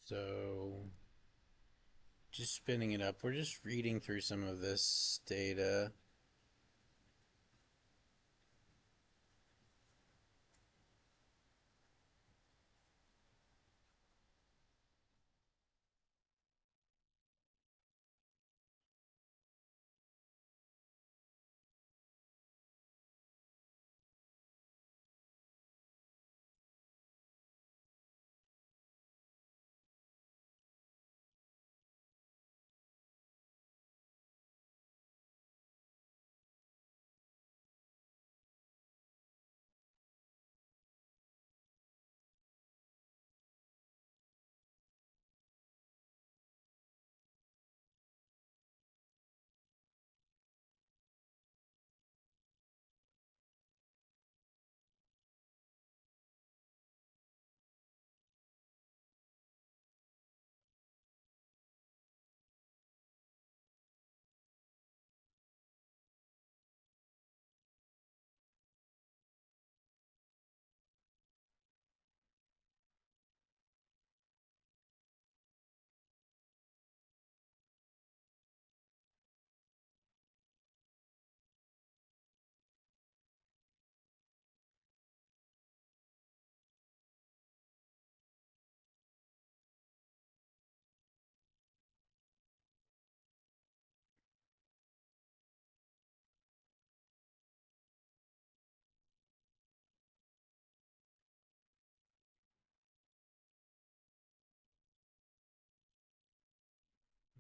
So, just spinning it up, we're just reading through some of this data.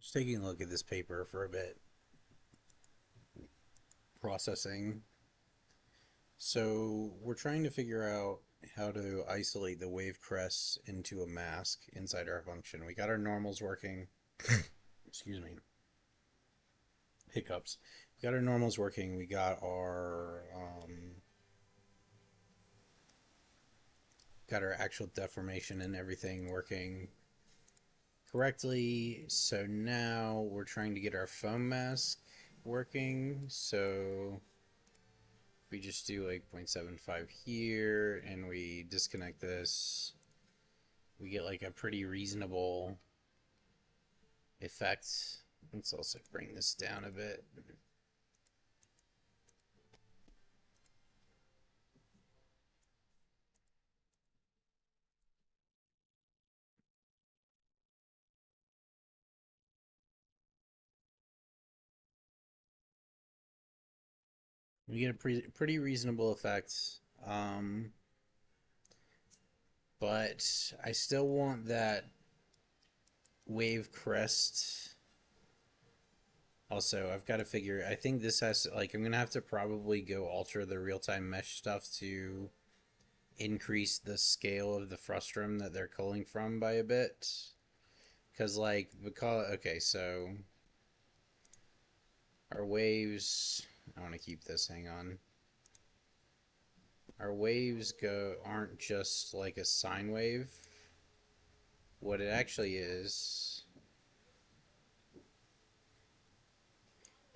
Just taking a look at this paper for a bit, processing. So, we're trying to figure out how to isolate the wave crests into a mask inside our function. We got our normals working. Excuse me, hiccups. We got our normals working. We got our actual deformation and everything working correctly. So now we're trying to get our foam mask working. So if we just do like 0.75 here and we disconnect this, we get like a pretty reasonable effect. Let's also bring this down a bit. We get a pretty reasonable effect. Um, but I still want that wave crest. Also, I've got to figure. I think this has to, like, I'm gonna have to probably go alter the real time mesh stuff to increase the scale of the frustrum that they're culling from by a bit. Okay, so our waves. I want to keep this. Hang on. Our waves aren't just like a sine wave. What it actually is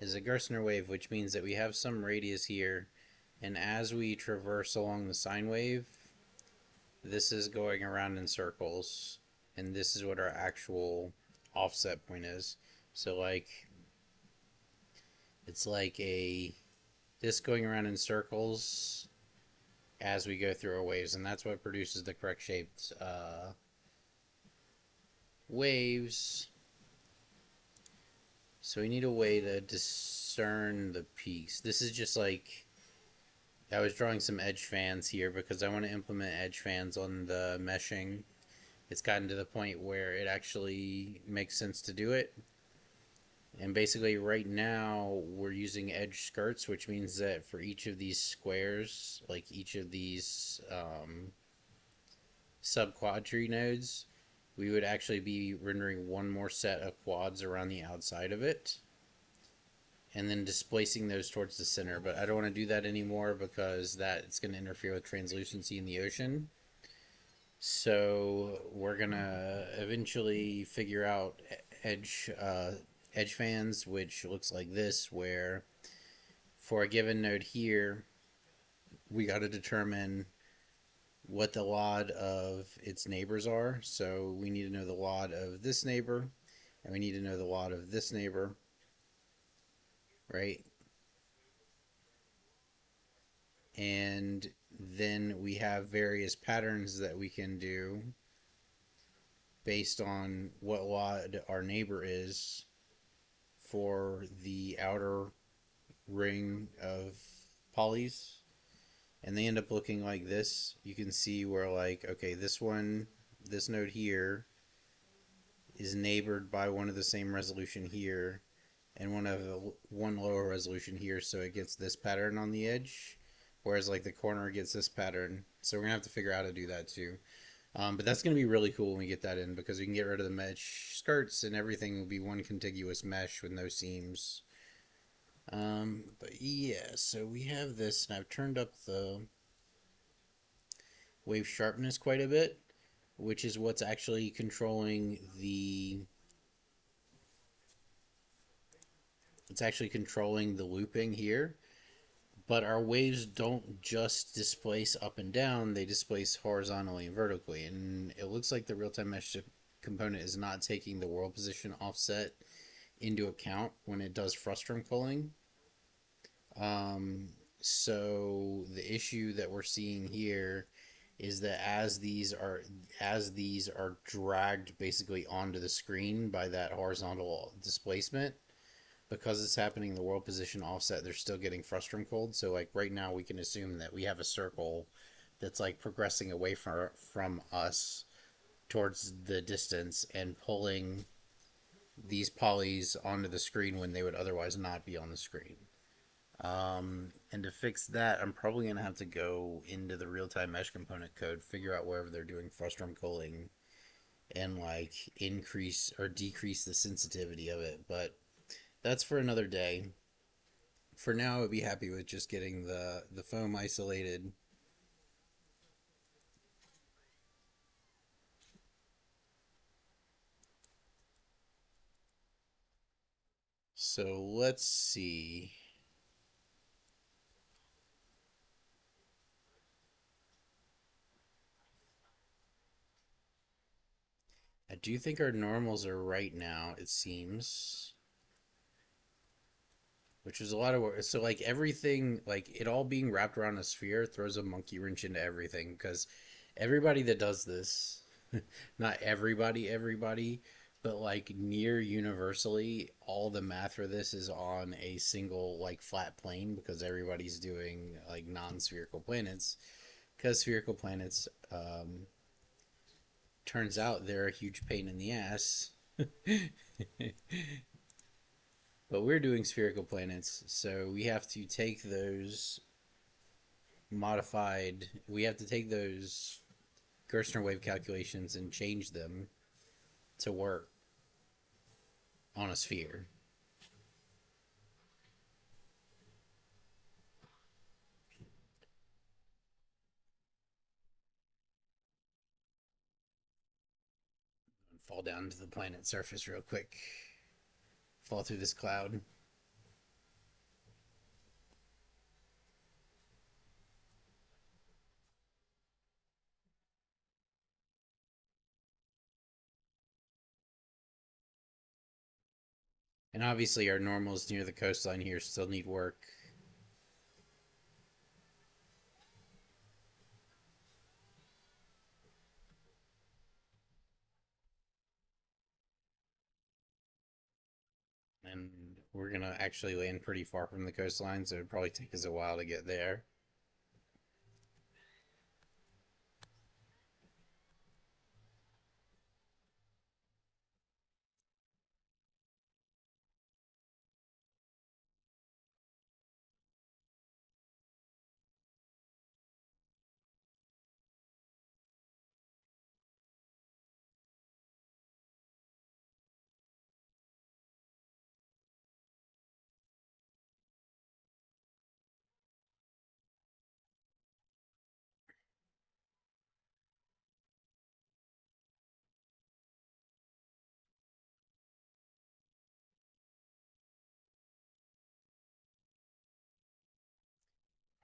a Gerstner wave, which means that we have some radius here, and as we traverse along the sine wave, this is going around in circles, and this is what our actual offset point is. So like it's like a this going around in circles as we go through our waves, and that's what produces the correct shaped waves. So we need a way to discern the peaks. This is just like I was drawing some edge fans here because I want to implement edge fans on the meshing. It's gotten to the point where it actually makes sense to do it. And basically right now we're using edge skirts, which means that for each of these squares, like each of these sub-quadri nodes, we would actually be rendering one more set of quads around the outside of it and then displacing those towards the center. But I don't want to do that anymore because that's going to interfere with translucency in the ocean. So we're going to eventually figure out edge fans, which looks like this, where for a given node here, we got to determine what the LOD of its neighbors are. So we need to know the LOD of this neighbor, and we need to know the LOD of this neighbor, right? And then we have various patterns that we can do based on what LOD our neighbor is for the outer ring of polys. And they end up looking like this. You can see where, like, okay, this one, this node here is neighbored by one of the same resolution here, and one lower resolution here, so it gets this pattern on the edge, whereas like the corner gets this pattern. So we're gonna have to figure out how to do that too. But that's gonna be really cool when we get that in, because we can get rid of the mesh skirts and everything will be one contiguous mesh with no seams. But yeah, so we have this, and I've turned up the wave sharpness quite a bit, which is what's actually controlling the looping here. But our waves don't just displace up and down, they displace horizontally and vertically. And it looks like the real-time mesh component is not taking the world position offset into account when it does frustum culling. So the issue that we're seeing here is that as these are dragged basically onto the screen by that horizontal displacement, because it's happening in the world position offset, they're still getting frustum cold. So like right now we can assume that we have a circle that's like progressing away from us towards the distance and pulling these polys onto the screen when they would otherwise not be on the screen. And to fix that, I'm probably going to have to go into the real-time mesh component code, figure out wherever they're doing frustum culling, and like increase or decrease the sensitivity of it. But that's for another day. For now, I'd be happy with just getting the foam isolated. So let's see. I do think our normals are right now, it seems. Which is a lot of work. So like everything, like it all being wrapped around a sphere throws a monkey wrench into everything, because everybody that does this, not everybody, but like near universally, all the math for this is on a single like flat plane, because everybody's doing like non-spherical planets, because spherical planets, turns out they're a huge pain in the ass. But we're doing spherical planets, so we have to take those Gerstner wave calculations and change them to work on a sphere. Fall down to the planet surface real quick. Fall through this cloud. And obviously our normals near the coastline here still need work. And we're gonna actually land pretty far from the coastline, so it'd probably take us a while to get there.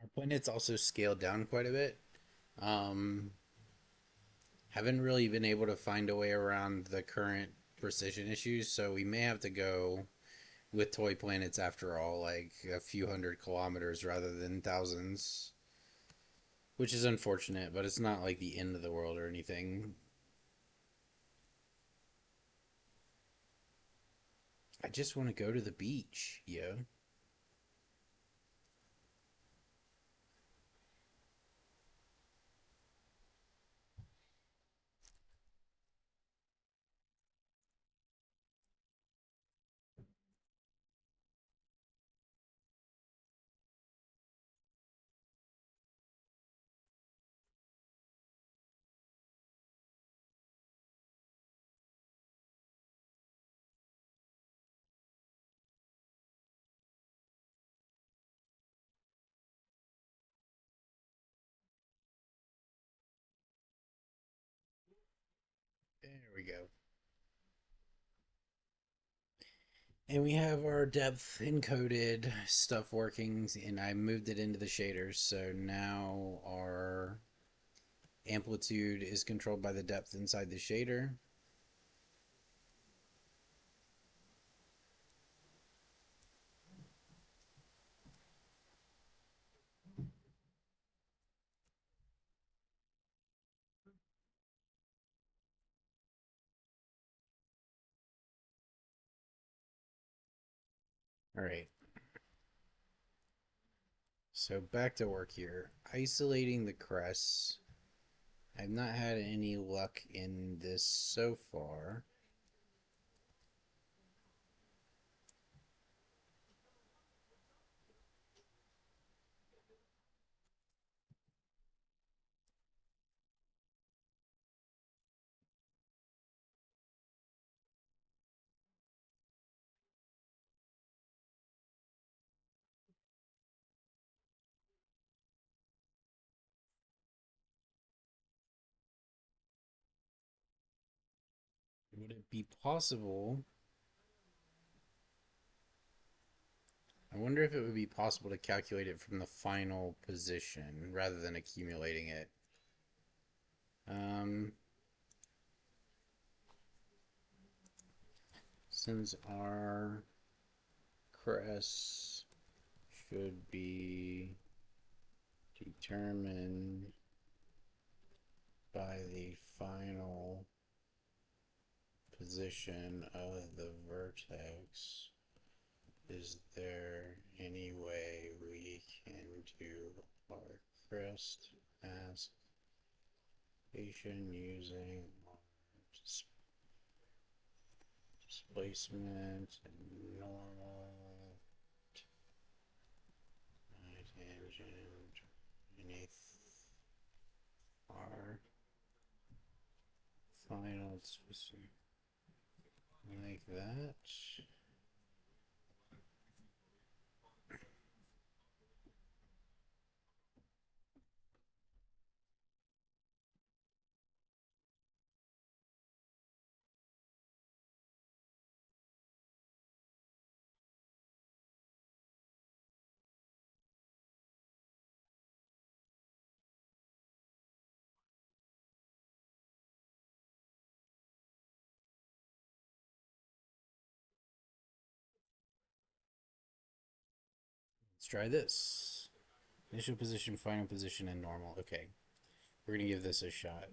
Our planet's also scaled down quite a bit. Um, haven't really been able to find a way around the current precision issues, so we may have to go with toy planets after all, like a few hundred kilometers rather than thousands, which is unfortunate, but it's not like the end of the world or anything. I just want to go to the beach, yo. There we go. And we have our depth encoded stuff working, and I moved it into the shaders, so now our amplitude is controlled by the depth inside the shader. All right, so back to work here. Isolating the crests. I've not had any luck in this so far. Would it be possible? I wonder if it would be possible to calculate it from the final position rather than accumulating it. Um, since our crests should be determined by the final position of the vertex, is there any way we can do our crest aspiration using displacement and normal tangent beneath our final position like that? Let's try this. Initial position, final position, and normal. Okay, we're gonna give this a shot.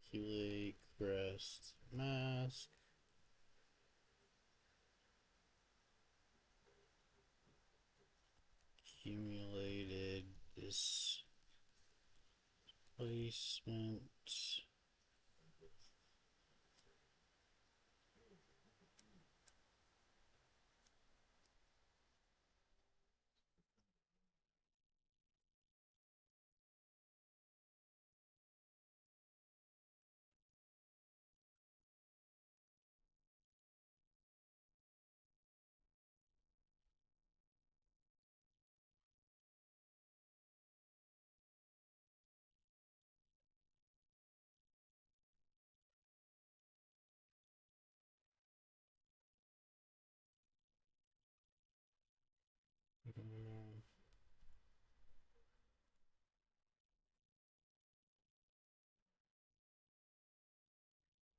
Calculate crest mask. Displacement.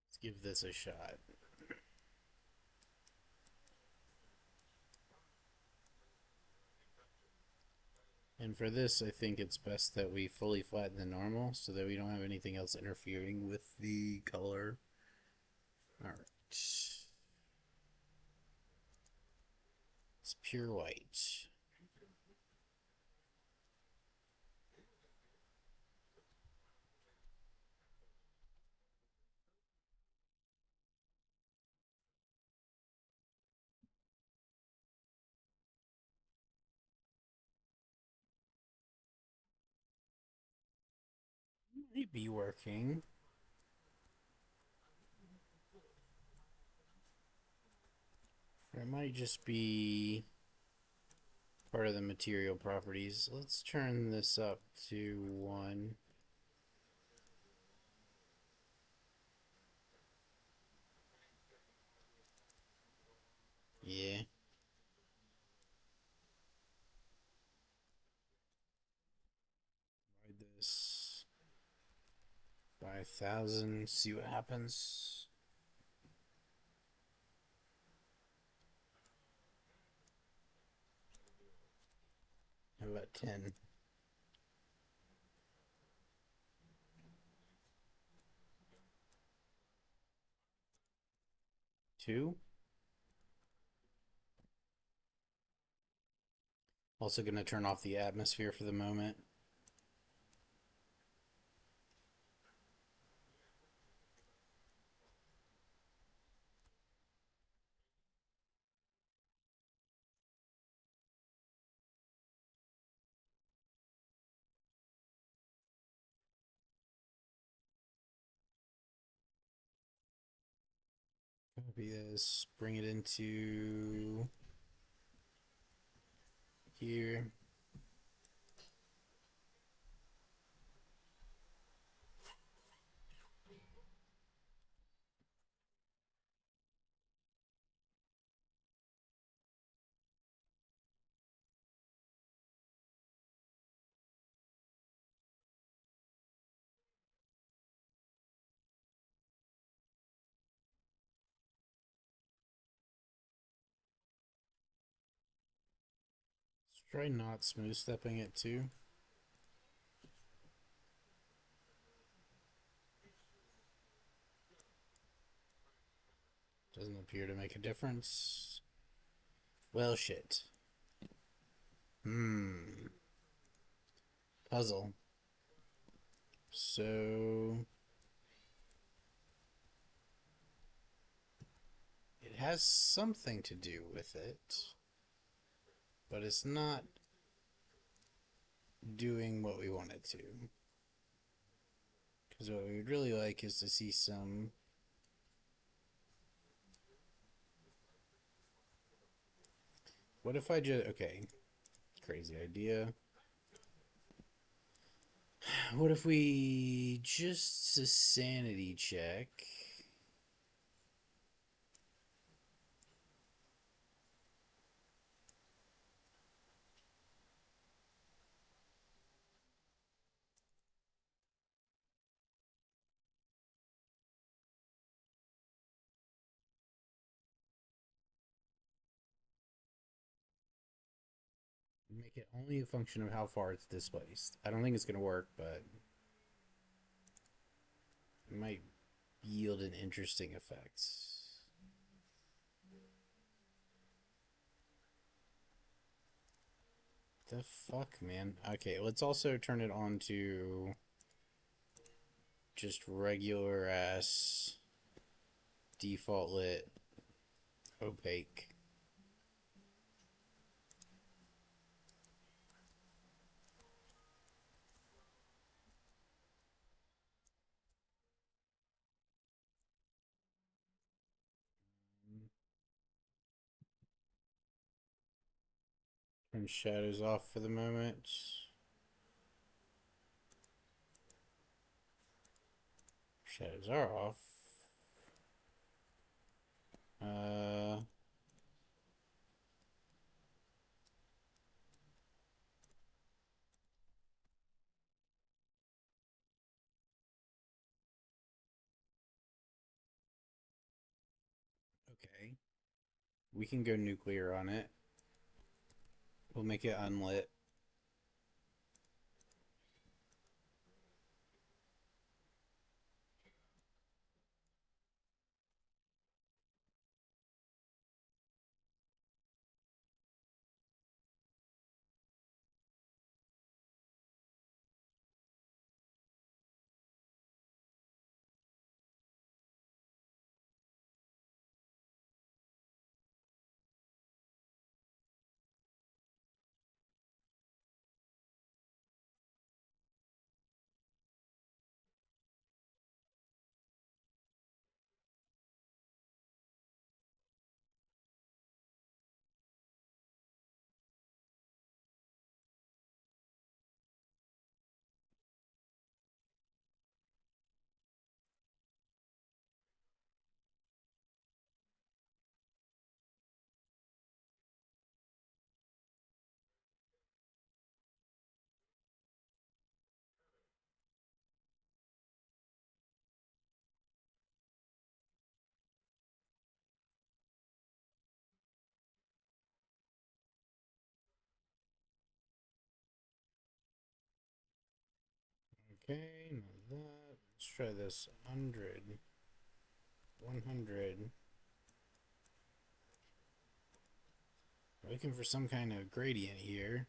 Let's give this a shot. And for this, I think it's best that we fully flatten the normal so that we don't have anything else interfering with the color. Alright. It's pure white. Might be working. Or it might just be part of the material properties. Let's turn this up to 1. Yeah. Divide this by 1,000. See what happens. How about 10? 2? Also going to turn off the atmosphere for the moment. Copy this, bring it into here. Let's try not smooth stepping it too. Doesn't appear to make a difference. Well, shit. Puzzle. So it has something to do with it, but it's not doing what we want it to. Because what we would really like is to see some. What if I just. Okay, crazy idea. What if we just a sanity check? Make it only a function of how far it's displaced. I don't think it's going to work, but it might yield an interesting effect. The fuck, man? Okay, let's also turn it on to just regular ass default lit opaque. Turn shadows off for the moment. Shadows are off. Uh, okay. We can go nuclear on it. We'll make it unlit. Okay, now that. Let's try this 100. 100. Looking for some kind of gradient here.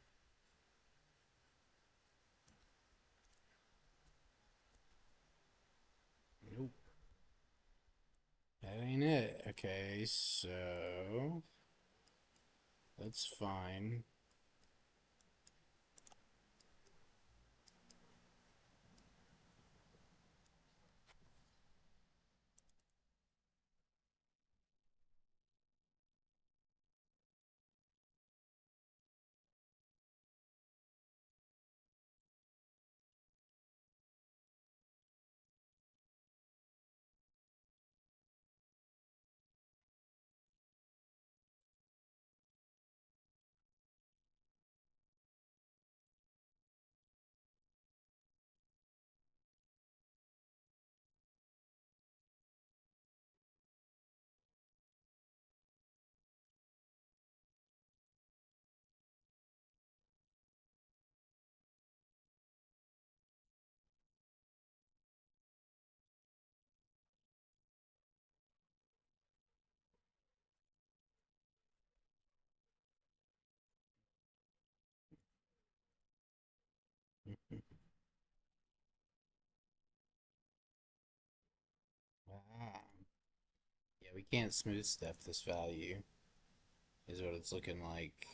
Nope. That ain't it. Okay, so that's fine. Ah. Yeah, we can't smooth step this value, is what it's looking like.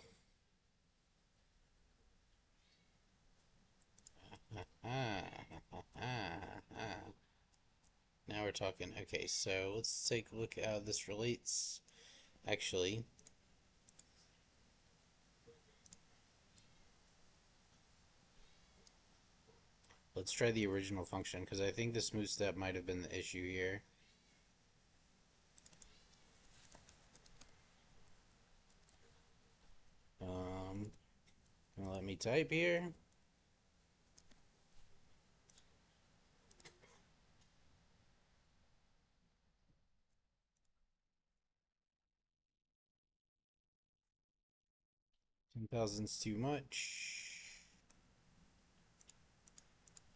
Now we're talking. Okay, so let's take a look at how this relates. Actually, let's try the original function because I think the smooth step might have been the issue here. Um, let me type here. 10,000's too much.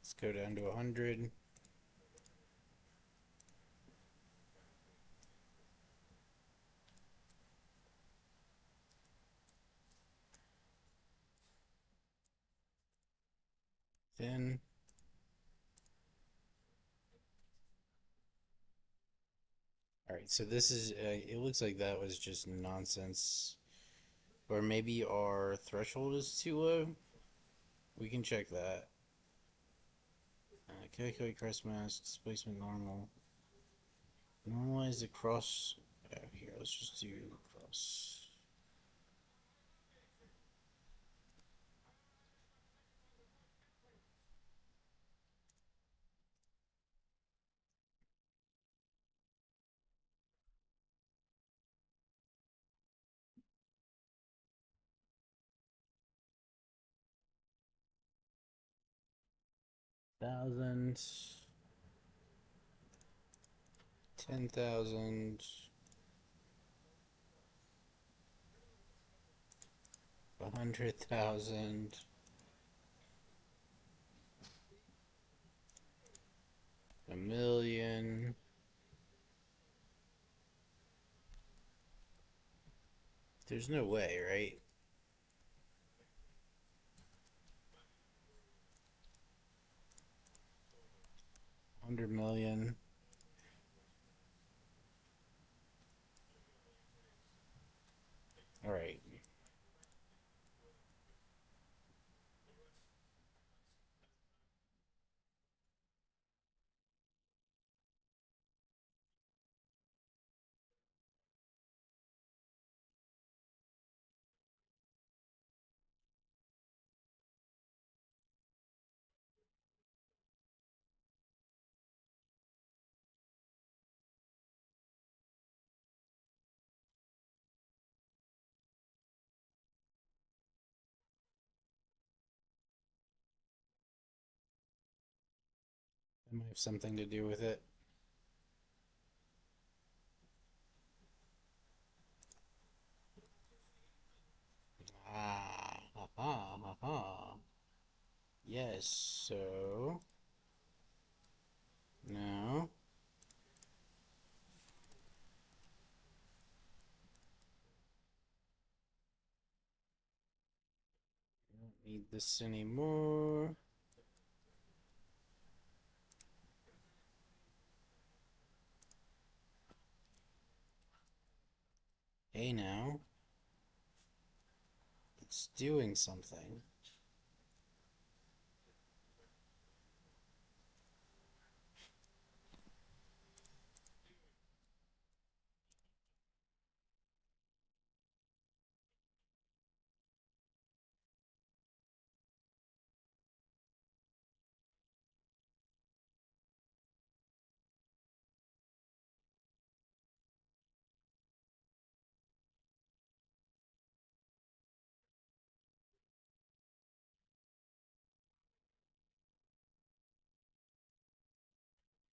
Let's go down to 100. Then, all right. So this is. It looks like that was just nonsense, or maybe our threshold is too low. We can check that. Calculate crest mass, displacement normal. Normalize the cross. Here, let's just do cross. Thousand, 10,000, 100,000, a million. There's no way, right? 100 million. All right. That might have something to do with it. Ah, ha ha ha ha. Yes, so now I don't need this anymore. Hey now, it's doing something.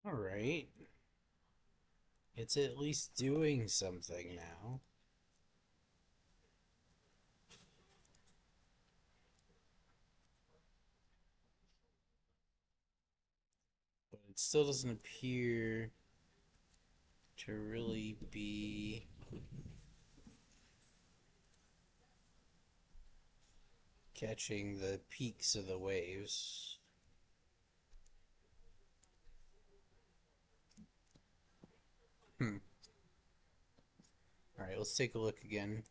All right, it's at least doing something now. But it still doesn't appear to really be catching the peaks of the waves. Hmm. All right, let's take a look again.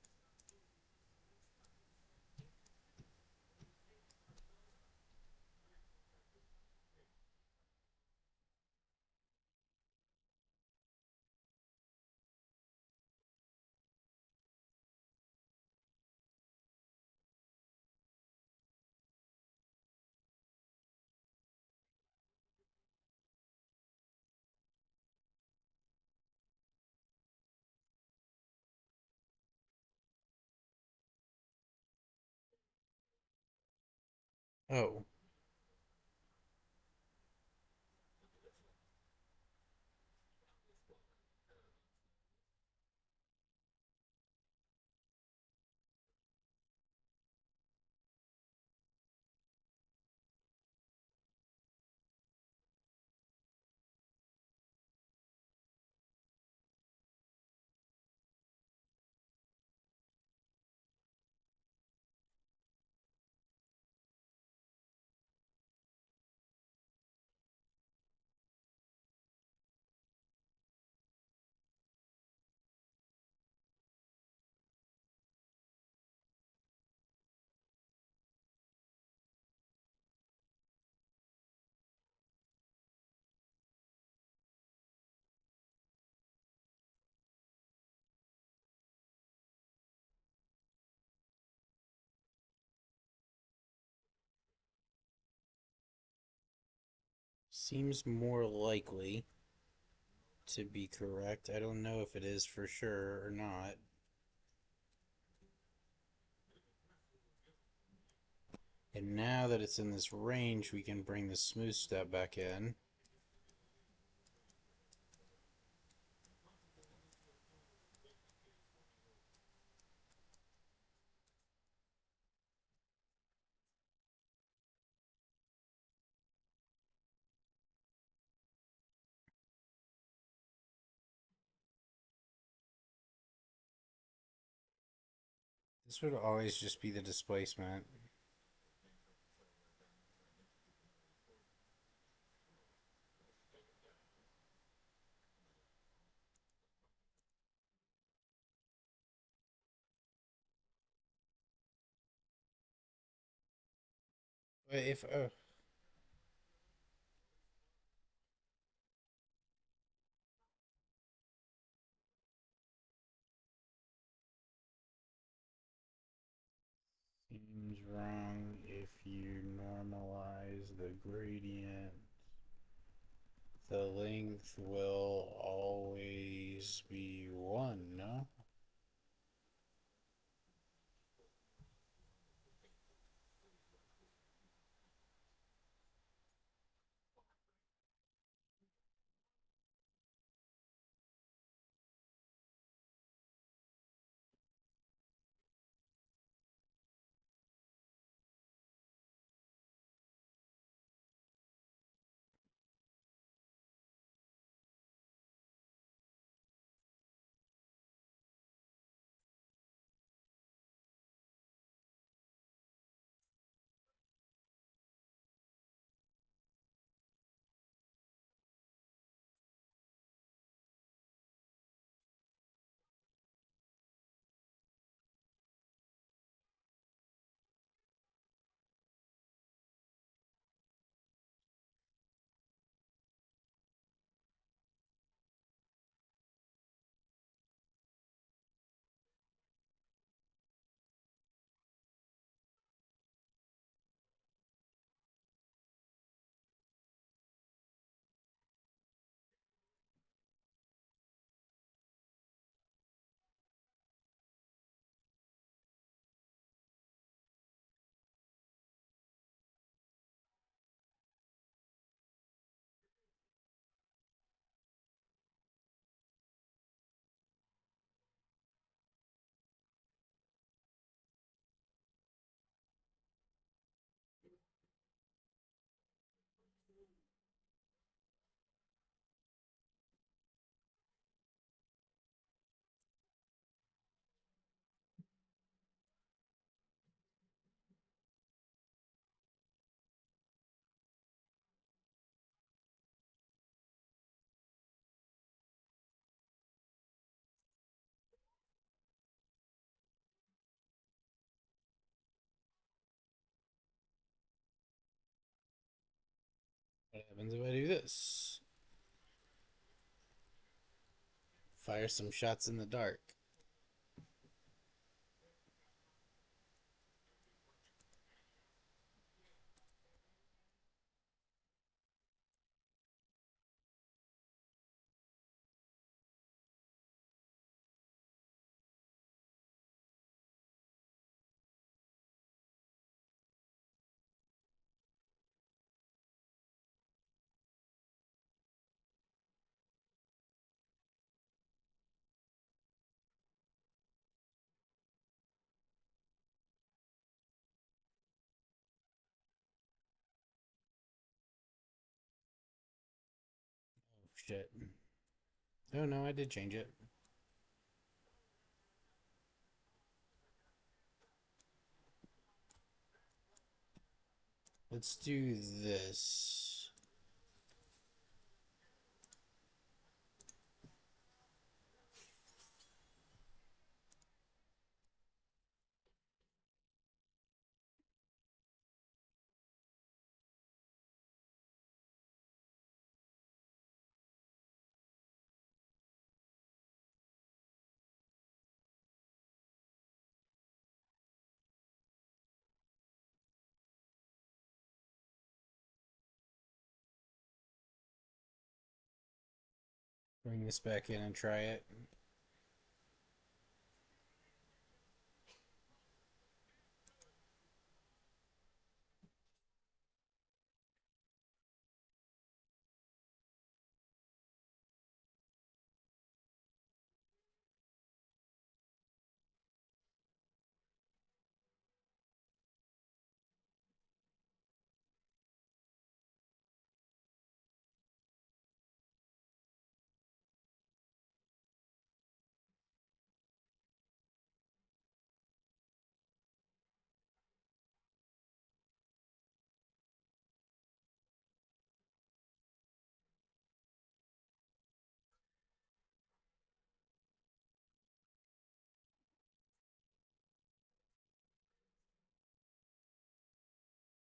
Oh, Seems more likely to be correct. I don't know if it is for sure or not. And now that it's in this range, we can bring the smooth step back in. This would always just be the displacement. But if seems wrong if you normalize the gradient, the length will always be 1, no? What happens if I do this? Fire some shots in the dark. Oh shit. Oh no, I did change it. Let's do this. Bring this back in and try it.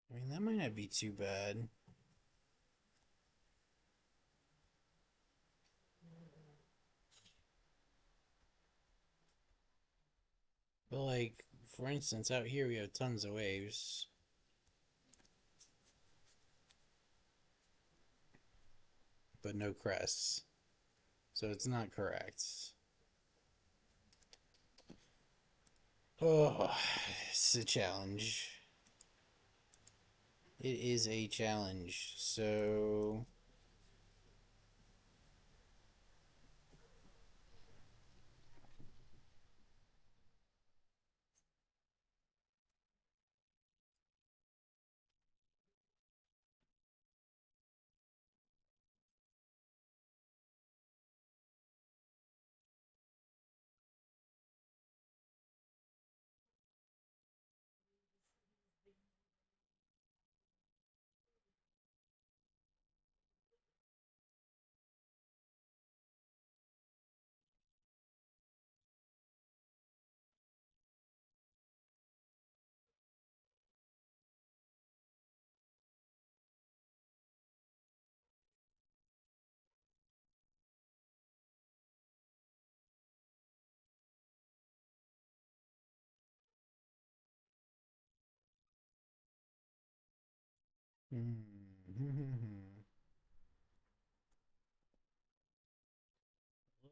I mean, that might not be too bad. But, like, for instance, out here we have tons of waves, but no crests. So it's not correct. Oh, it's a challenge. It is a challenge. So,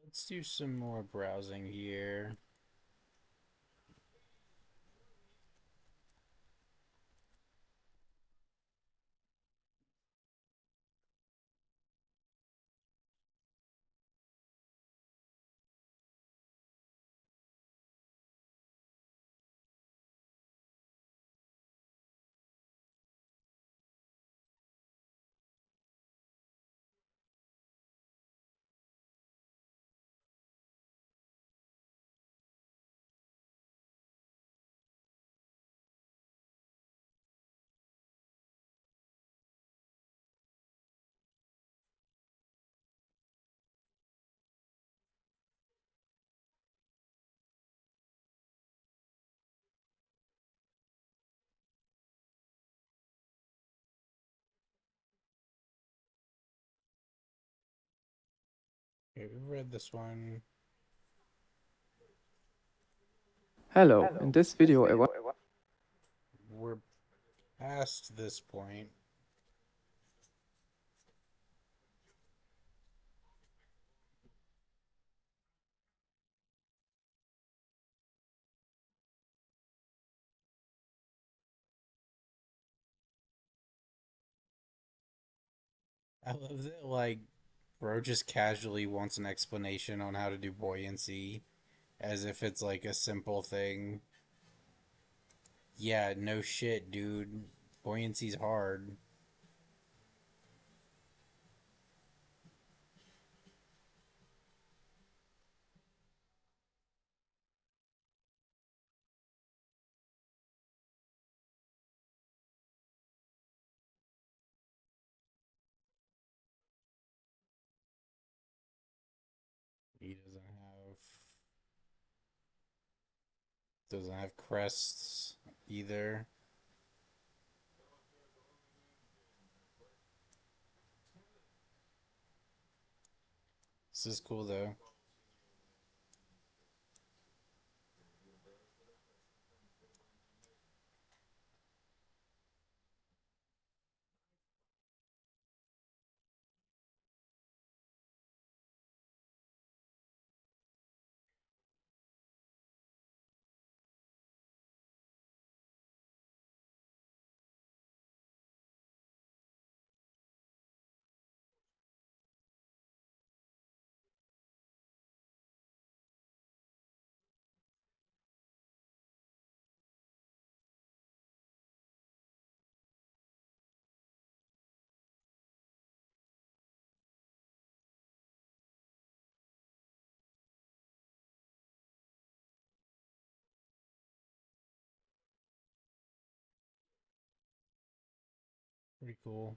let's do some more browsing here. Okay, we've read this one. Hello, in this video I want We're past this point. I love that, like, bro just casually wants an explanation on how to do buoyancy as if it's like a simple thing. Yeah, no shit, dude. Buoyancy's hard. He doesn't have crests either. This is cool though. Pretty cool.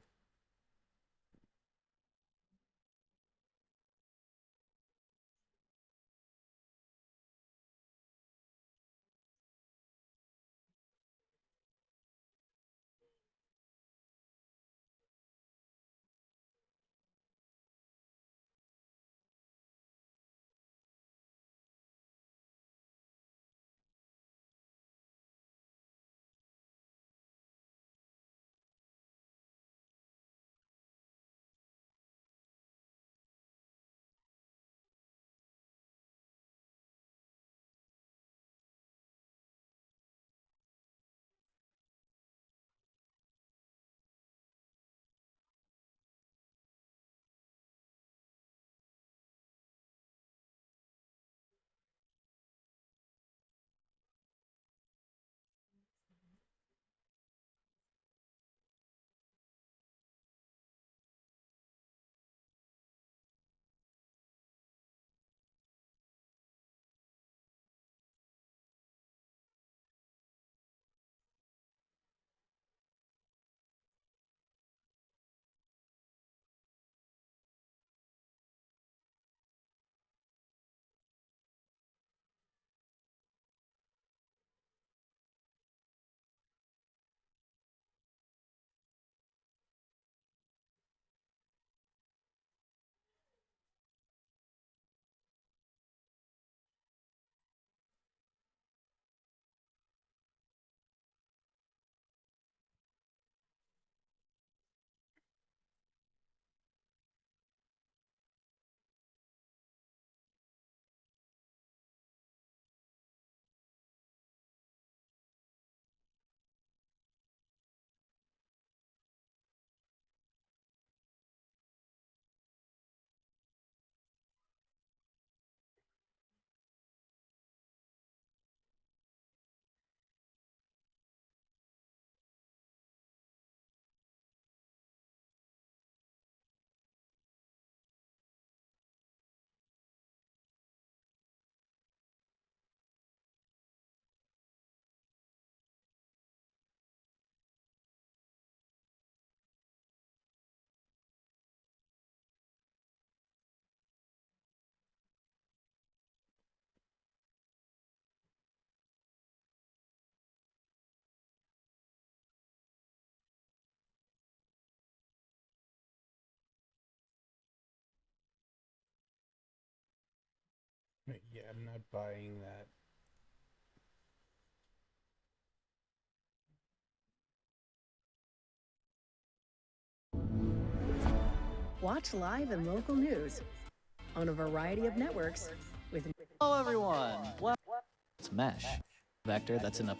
Yeah, I'm not buying that. Watch live and local news on a variety of networks with. Hello everyone! Well, it's mesh vector that's in a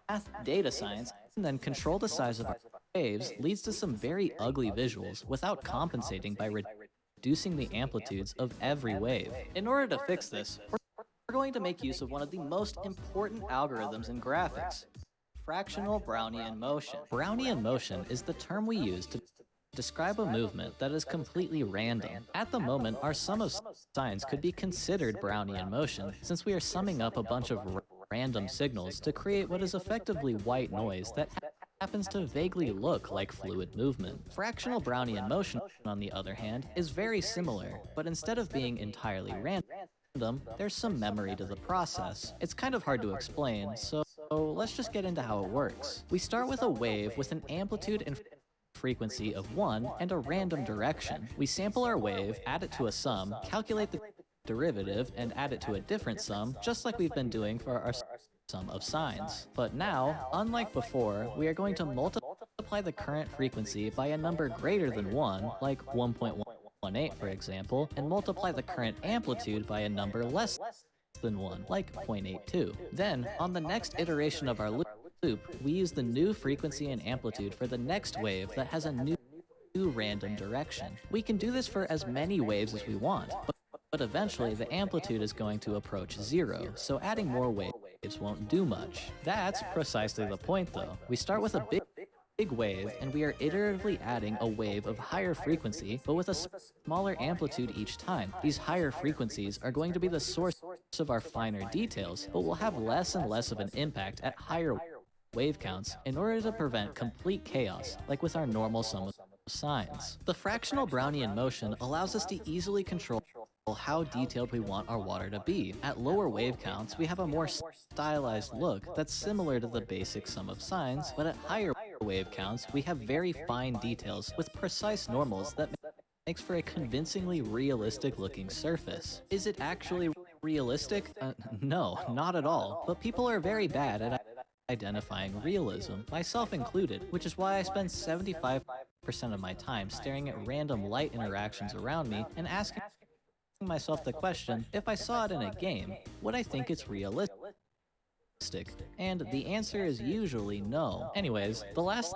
path data science, and then control the size of our waves leads to some very ugly visuals without compensating by reducing the amplitudes of every wave. In order to fix this, we're going to make use of one of the most important algorithms in graphics, fractional Brownian motion. Brownian motion is the term we use to describe a movement that is completely random. At the moment, our sum of signs could be considered Brownian motion, since we are summing up a bunch of random signals to create what is effectively white noise that happens to vaguely look like fluid movement. Fractional Brownian motion, on the other hand, is very similar, but instead of being entirely random, there's some memory to the process. It's kind of hard to explain, so let's just get into how it works. We start with a wave with an amplitude and frequency of 1 and a random direction. We sample our wave, add it to a sum, calculate the derivative, and add it to a different sum, just like we've been doing for our sum of sines. But now, unlike before, we are going to multiply the current frequency by a number greater than 1, like 1.18 for example, and multiply the current amplitude by a number less than 1, like 0.82. Then, on the next iteration of our loop, we use the new frequency and amplitude for the next wave that has a new random direction. We can do this for as many waves as we want, but eventually the amplitude is going to approach 0, so adding more waves won't do much. That's precisely the point though. We start with a big wave, and we are iteratively adding a wave of higher frequency, but with a smaller amplitude each time. These higher frequencies are going to be the source of our finer details, but will have less and less of an impact at higher wave counts in order to prevent complete chaos, like with our normal sum of sines. The fractional Brownian motion allows us to easily control how detailed we want our water to be. At lower wave counts, we have a more stylized look that's similar to the basic sum of sines, but at higher wave counts, we have very fine details with precise normals that makes for a convincingly realistic looking surface. Is it actually realistic? No, not at all. But people are very bad at identifying realism, myself included, which is why I spend 75% of my time staring at random light interactions around me and asking myself the question, if I saw it in a game, would I think it's realistic? And the answer is usually no. Anyways, the last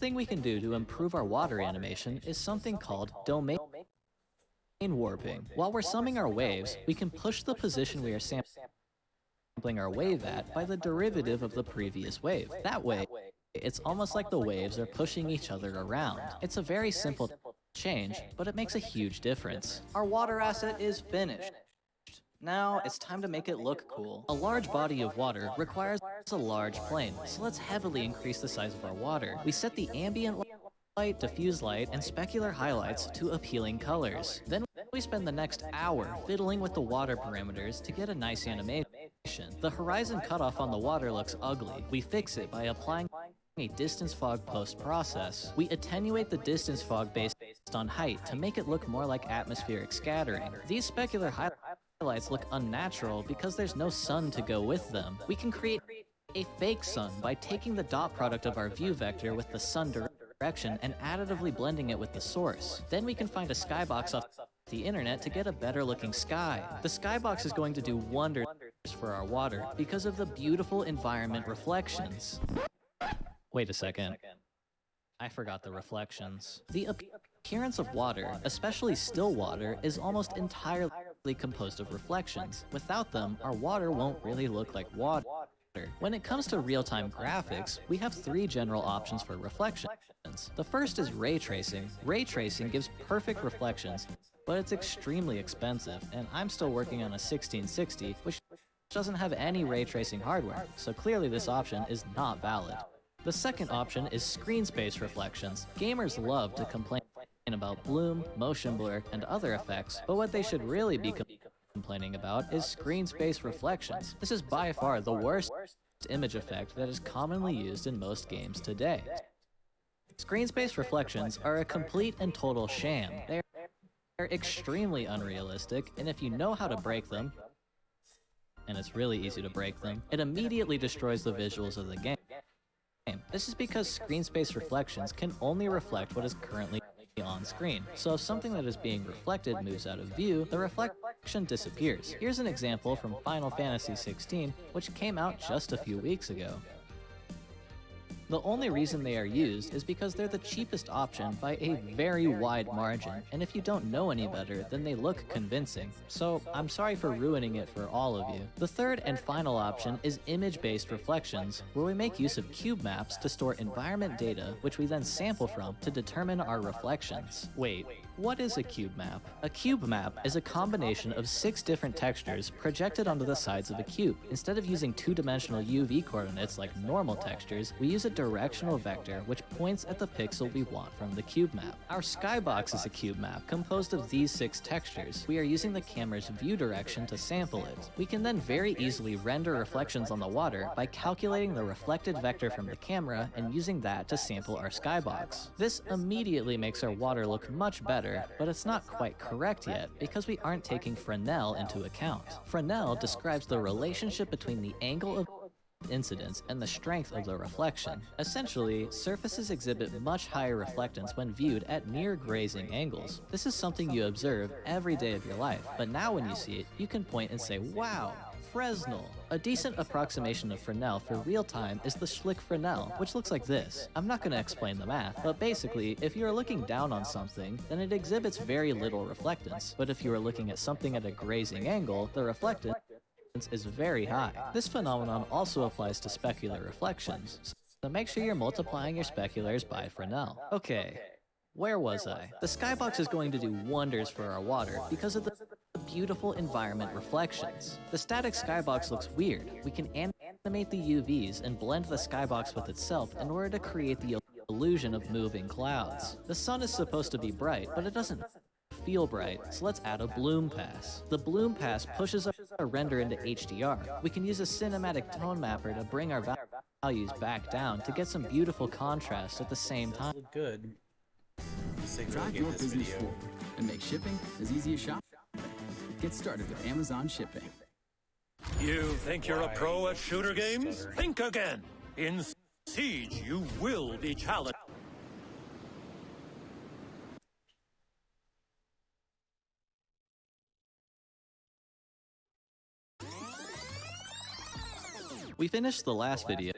thing we can do to improve our water animation is something called domain warping. While we're summing our waves, we can push the position we are sampling our wave at by the derivative of the previous wave. That way, it's almost like the waves are pushing each other around. It's a very simple change, but it makes a huge difference. Our water asset is finished. Now, it's time to make it look cool. A large body of water requires a large plane, so let's heavily increase the size of our water. We set the ambient light, diffuse light, and specular highlights to appealing colors. Then we spend the next hour fiddling with the water parameters to get a nice animation. The horizon cutoff on the water looks ugly. We fix it by applying a distance fog post-process. We attenuate the distance fog based on height to make it look more like atmospheric scattering. These specular highlights look unnatural because there's no sun to go with them. We can create a fake sun by taking the dot product of our view vector with the sun direction and additively blending it with the source. Then we can find a skybox off the internet to get a better looking sky. The skybox is going to do wonders for our water because of the beautiful environment reflections. Wait a second. I forgot the reflections. The appearance of water, especially still water, is almost entirely composed of reflections. Without them, our water won't really look like water. When it comes to real-time graphics, we have three general options for reflections. The first is ray tracing. Ray tracing gives perfect reflections, but it's extremely expensive, and I'm still working on a 1660, which doesn't have any ray tracing hardware, so clearly this option is not valid. The second option is screen space reflections. Gamers love to complain about bloom, motion blur, and other effects, but what they should really be complaining about is screen space reflections. This is by far the worst image effect that is commonly used in most games today. Screen space reflections are a complete and total sham. They're extremely unrealistic, and if you know how to break them, and it's really easy to break them, it immediately destroys the visuals of the game. This is because screen space reflections can only reflect what is currently on screen. So if something that is being reflected moves out of view, the reflection disappears. Here's an example from Final Fantasy XVI, which came out just a few weeks ago. The only reason they are used is because they're the cheapest option by a very wide margin, and if you don't know any better, then they look convincing. So I'm sorry for ruining it for all of you. The third and final option is image-based reflections, where we make use of cube maps to store environment data, which we then sample from to determine our reflections. Wait, what is a cube map? A cube map is a combination of 6 different textures projected onto the sides of a cube. Instead of using 2-dimensional UV coordinates like normal textures, we use a directional vector which points at the pixel we want from the cube map. Our skybox is a cube map composed of these 6 textures. We are using the camera's view direction to sample it. We can then very easily render reflections on the water by calculating the reflected vector from the camera and using that to sample our skybox. This immediately makes our water look much better, but it's not quite correct yet because we aren't taking Fresnel into account. Fresnel describes the relationship between the angle of incidence and the strength of the reflection. Essentially, surfaces exhibit much higher reflectance when viewed at near grazing angles. This is something you observe every day of your life, but now when you see it, you can point and say, wow, Fresnel. A decent approximation of Fresnel for real time is the Schlick Fresnel, which looks like this. I'm not going to explain the math, but basically, if you are looking down on something, then it exhibits very little reflectance. But if you are looking at something at a grazing angle, the reflectance is very high. This phenomenon also applies to specular reflections, so make sure you're multiplying your speculars by Fresnel. Okay, where was I? The skybox is going to do wonders for our water because of the beautiful environment reflections. The static skybox looks weird. We can animate the UVs and blend the skybox with itself in order to create the illusion of moving clouds. The sun is supposed to be bright, but it doesn't feel bright, so let's add a bloom pass. The bloom pass pushes our render into HDR. We can use a cinematic tone mapper to bring our values back down to get some beautiful contrast at the same time. Look good. Drive your business forward and make shipping as easy as shopping. Get started with Amazon Shipping. You think you're a pro at shooter games? Think again. In Siege, you will be challenged. We finished the last video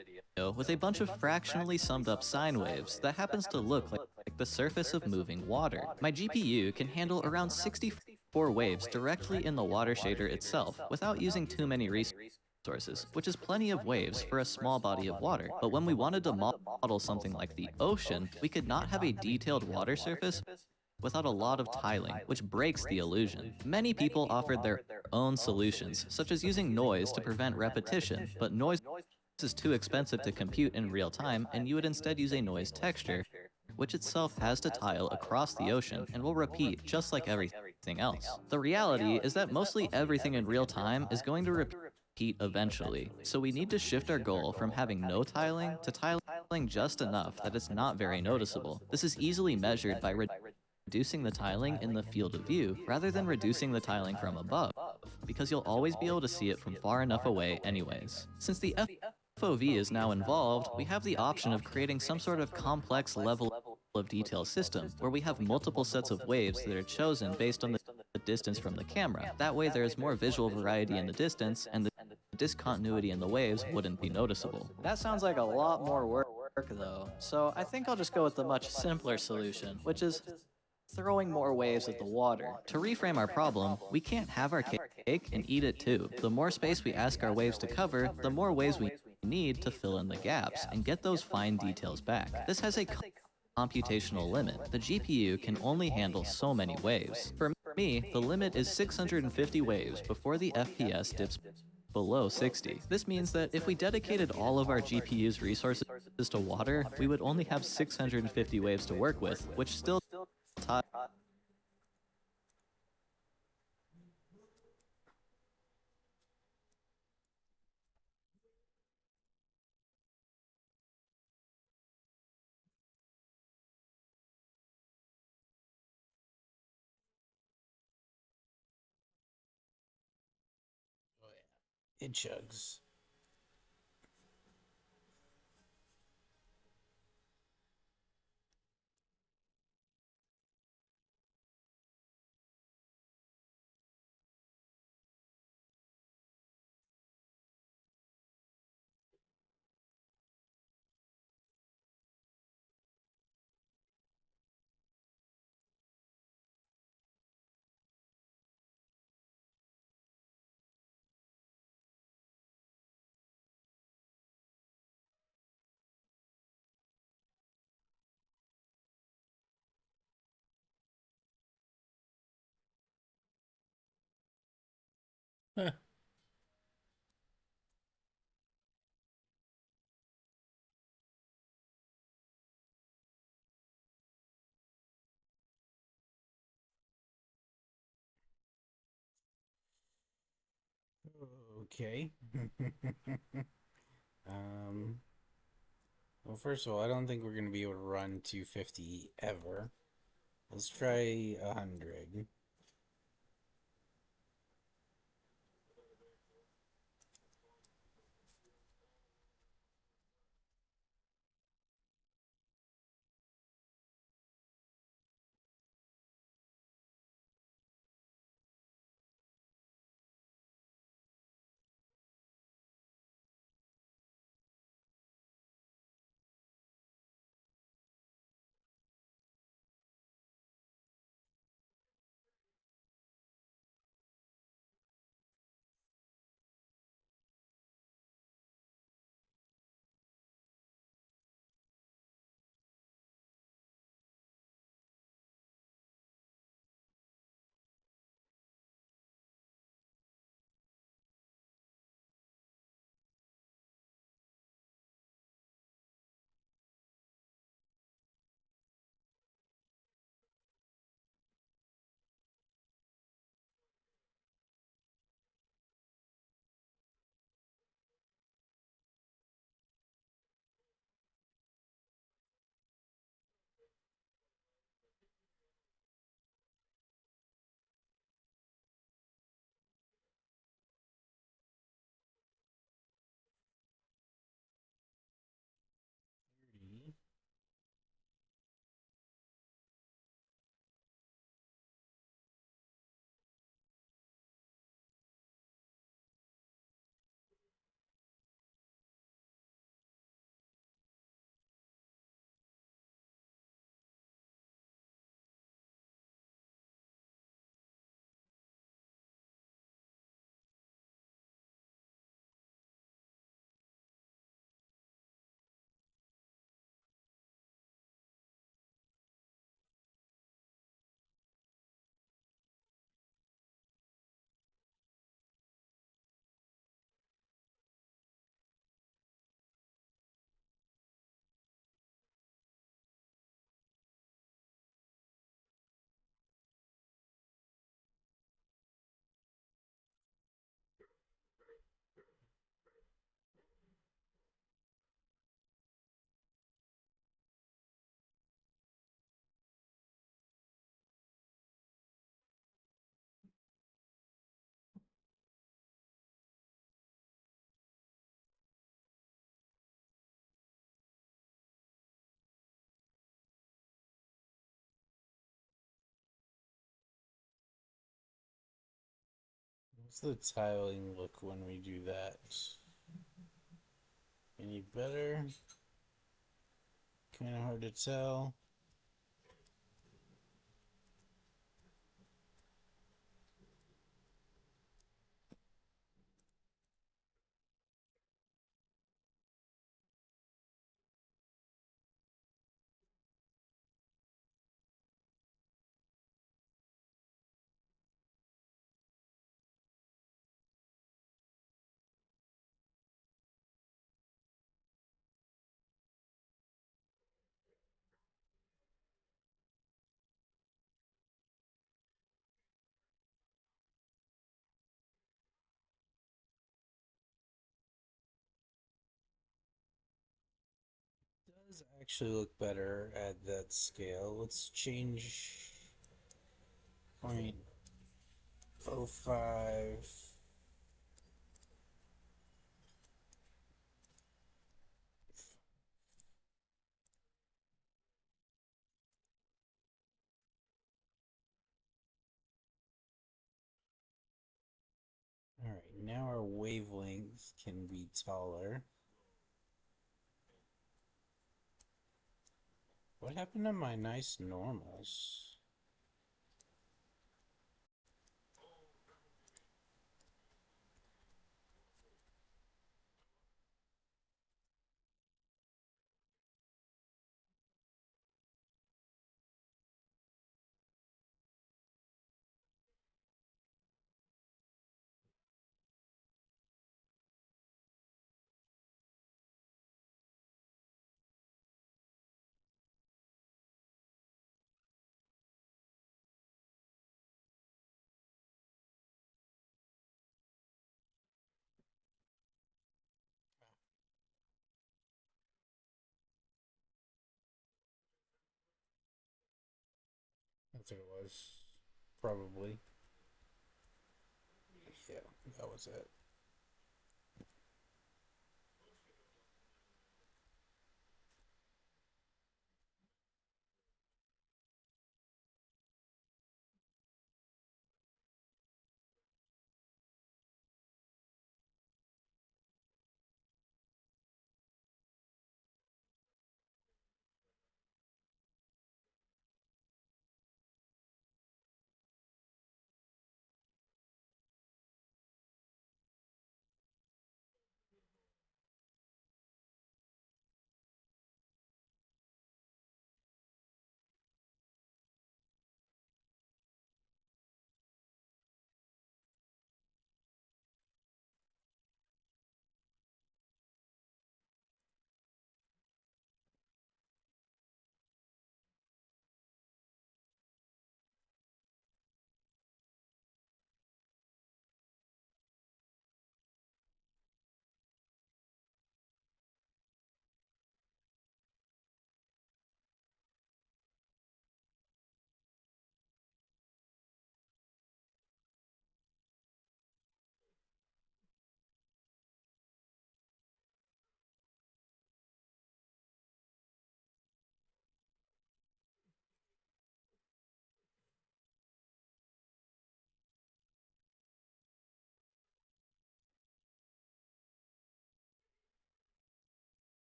with a bunch of fractionally summed up sine waves that happens to look like the surface of moving water. My GPU can handle around 64 waves directly in the water shader itself without using too many resources, which is plenty of waves for a small body of water. But when we wanted to model something like the ocean, we could not have a detailed water surface without a lot of tiling, which breaks the illusion. Many people offered their own solutions, such as using noise to prevent repetition, but noise is too expensive to compute in real time, and you would instead use a noise texture, which itself has to tile across the ocean and will repeat just like everything else. The reality is that mostly everything in real time is going to repeat eventually, so we need to shift our goal from having no tiling to tiling just enough that it's not very noticeable. This is easily measured by reducing the tiling in the field of view rather than reducing the tiling from above, because you'll always be able to see it from far enough away anyways. Since the FOV is now involved, we have the option of creating some sort of complex level of detail system where we have multiple sets of waves that are chosen based on the distance from the camera. That way there is more visual variety in the distance and the discontinuity in the waves wouldn't be noticeable. That sounds like a lot more work though, so I think I'll just go with the much simpler solution, which is throwing more waves at the water. To reframe our problem, we can't have our cake and eat it too. The more space we ask our waves to cover, the more waves we need to fill in the gaps and get those fine details back. This has a computational limit. The GPU can only handle so many waves. For me, the limit is 650 waves before the FPS dips below 60. This means that if we dedicated all of our GPU's resources to water, we would only have 650 waves to work with, which still It chugs. Huh. Okay. um, well, first of all, I don't think we're going to be able to run 250 ever. Let's try 100. How's the tiling look when we do that? Any better? Kind of hard to tell. Does actually look better at that scale. Let's change 0.05. Alright, now our wavelength can be taller. What happened to my nice normals? That's what it was. Probably. Yeah, that was it.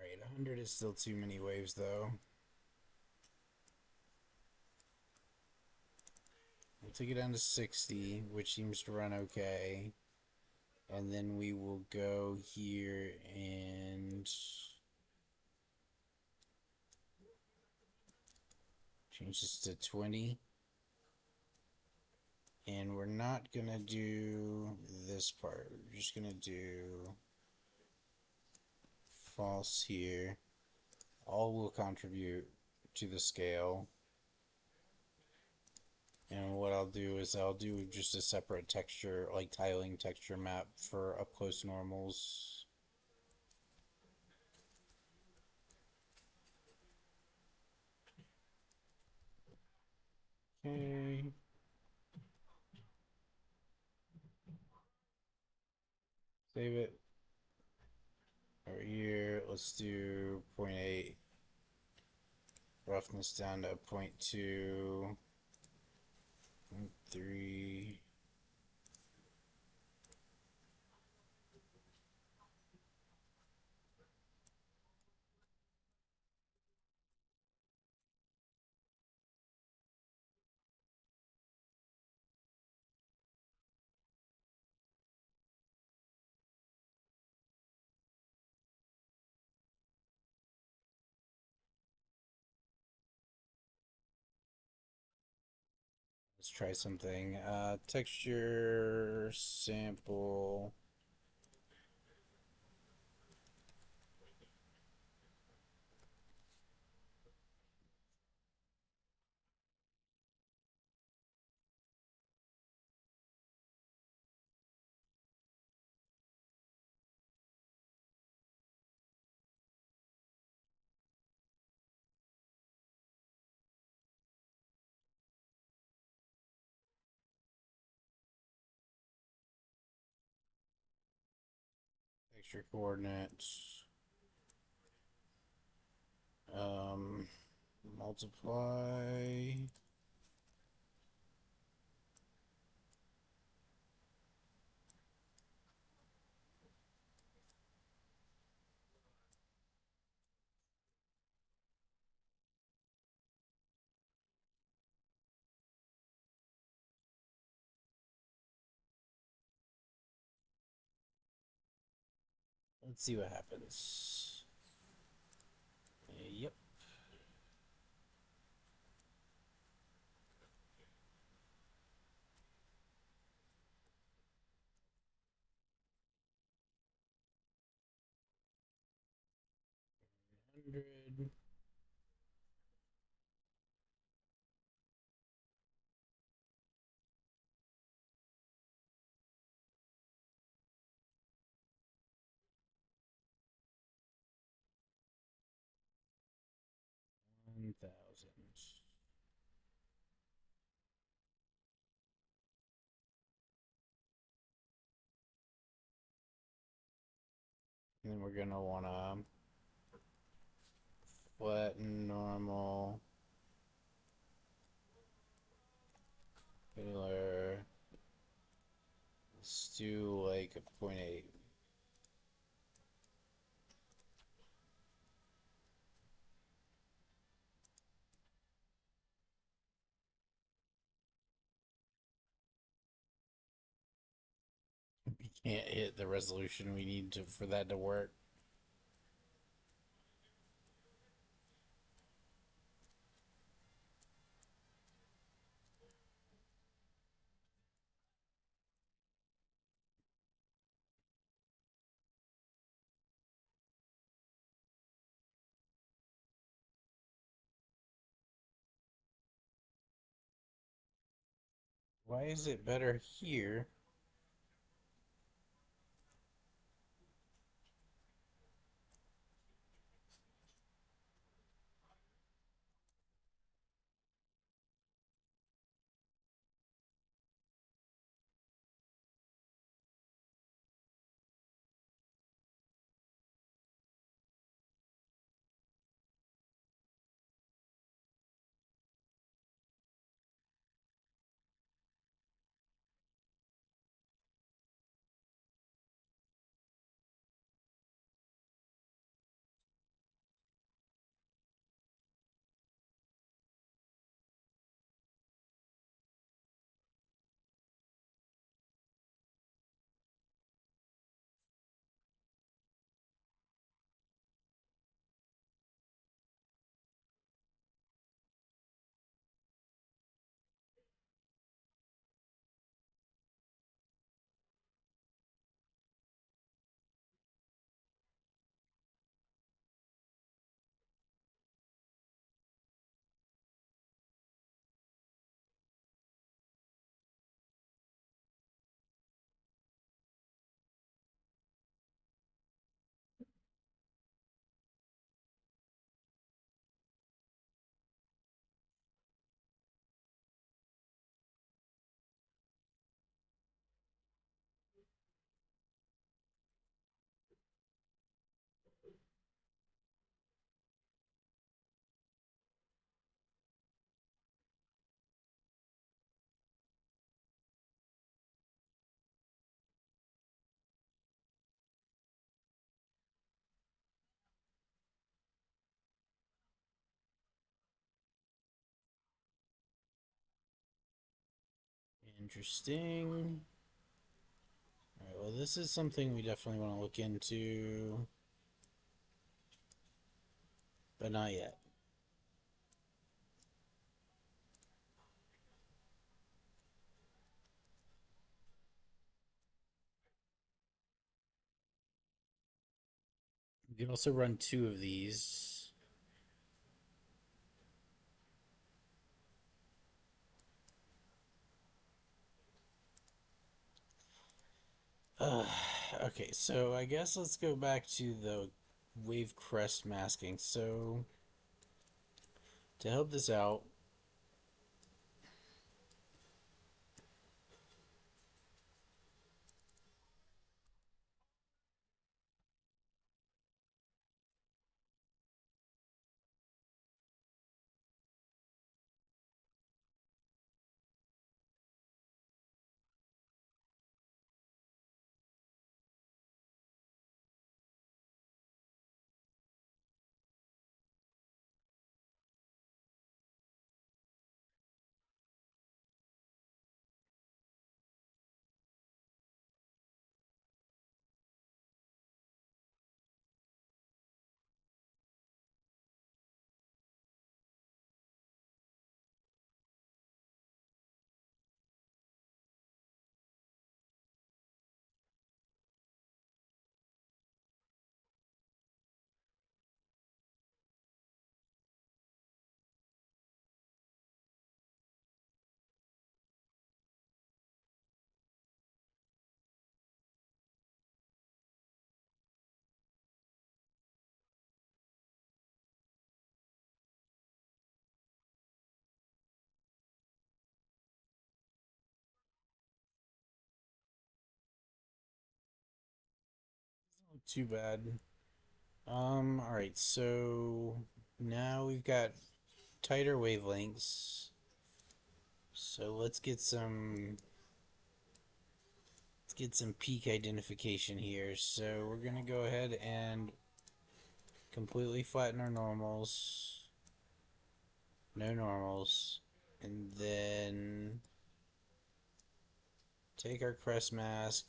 Alright, 100 is still too many waves though. We'll take it down to 60, which seems to run okay. And then we will go here and change this to 20. And we're not gonna do this part. We're just gonna do false here. All will contribute to the scale. And what I'll do is I'll do just a separate texture, like tiling texture map for up close normals. Okay. Save it. Over here, let's do 0.8. Roughness down to 0.2. 0.3. Let's try something. Texture sample. Texture coordinates. Multiply. Let's see what happens. Yep. Hundred. $1,000. And then we're gonna wanna flatten normal, filler. Let's do like a 0.8. We can't hit the resolution we need to for that to work. Why is it better here? Interesting. Alright, well, this is something we definitely want to look into, but not yet. You can also run two of these. Uh, okay, so I guess let's go back to the wave crest masking. So to help this out, not too bad. Alright, so now we've got tighter wavelengths. So let's get some peak identification here. So we're gonna go ahead and completely flatten our normals. No normals. And then take our crest mask,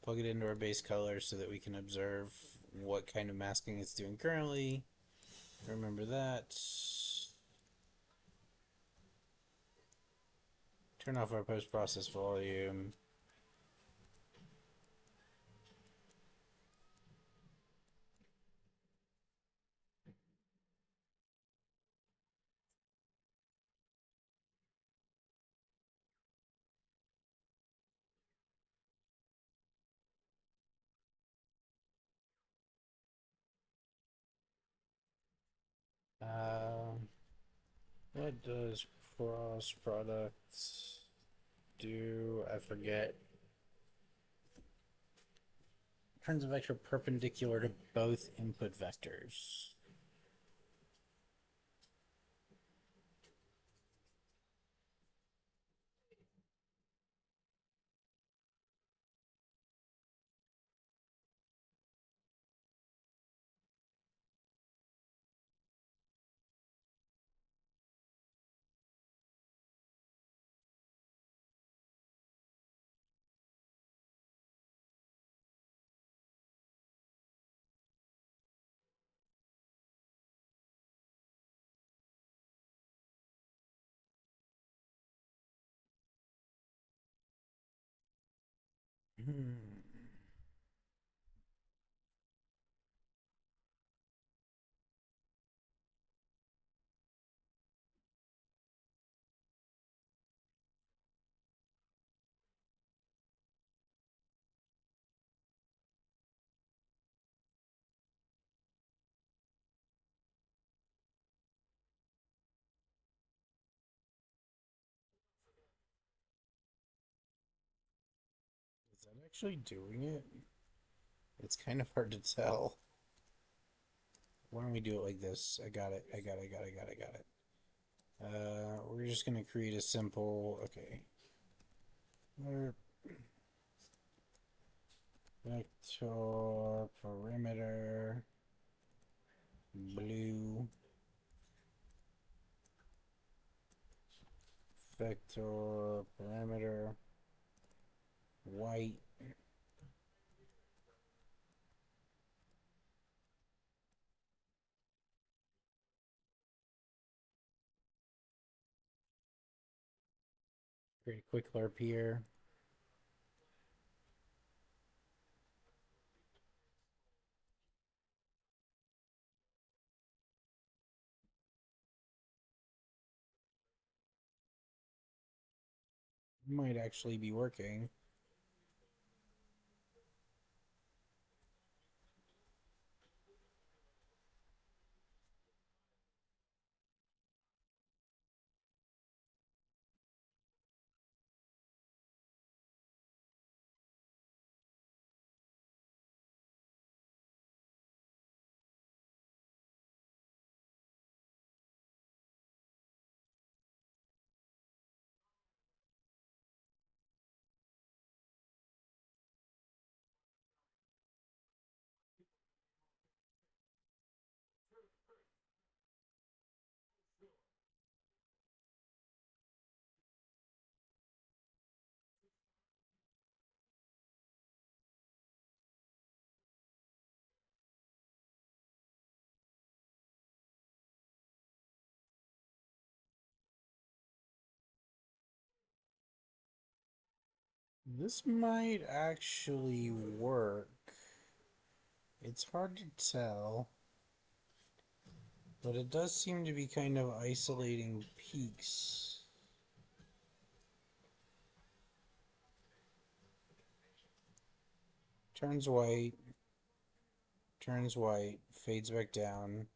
plug it into our base color so that we can observe what kind of masking it's doing currently. Remember that. Turn off our post-process volume. Uh, what does cross products do? I forget. Turns a vector perpendicular to both input vectors. Hmm. Is that actually doing it? It's kind of hard to tell. Why don't we do it like this? I got it. I got it. I got it. I got it. I got it. We're just gonna create a simple. Okay. Vector perimeter blue vector parameter white. Create a quick LARP here. Might actually be working. This might actually work. It's hard to tell, but it does seem to be kind of isolating peaks. Turns white, fades back down.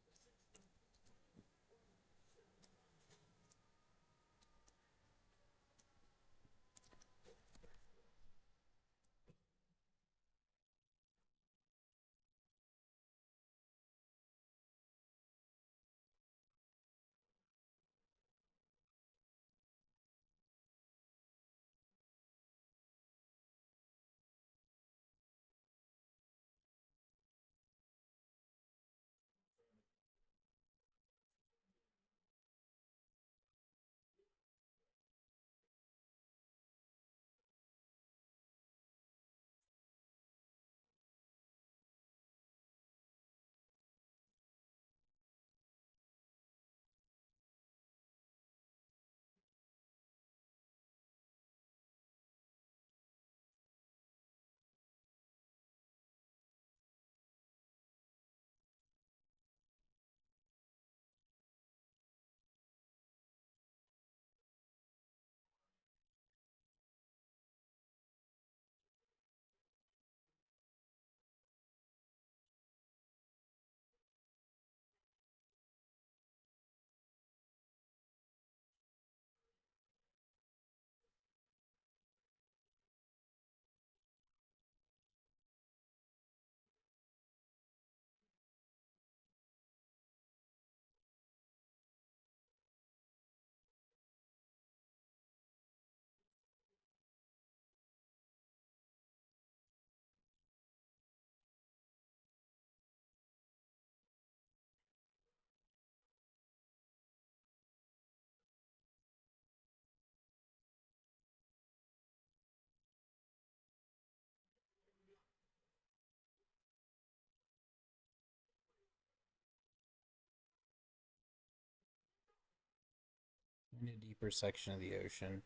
In a deeper section of the ocean.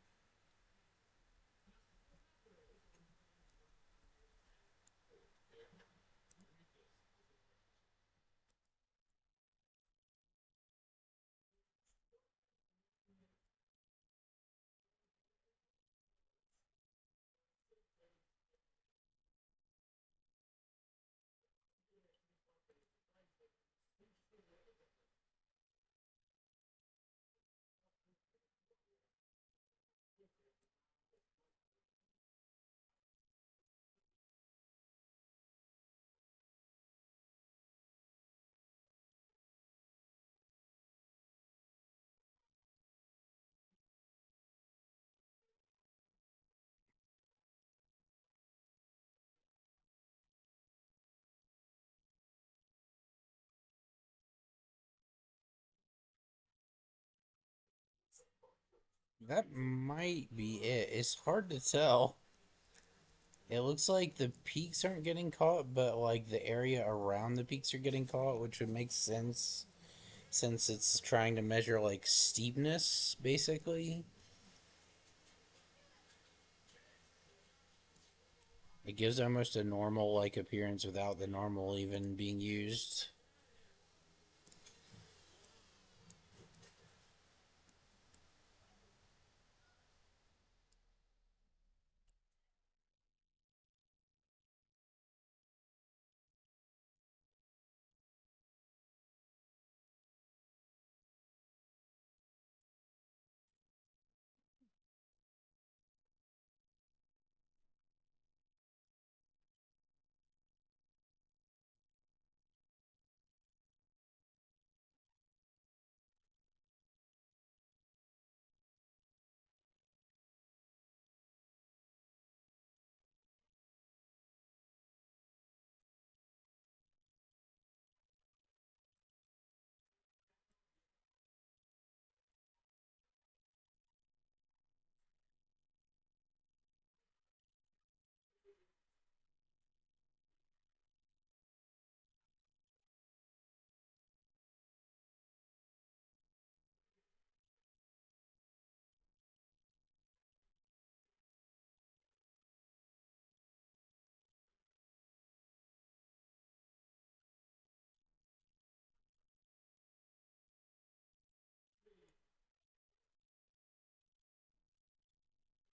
That might be it. It's hard to tell. It looks like the peaks aren't getting caught, but like the area around the peaks are getting caught, which would make sense since it's trying to measure like steepness, basically. It gives almost a normal like appearance without the normal even being used.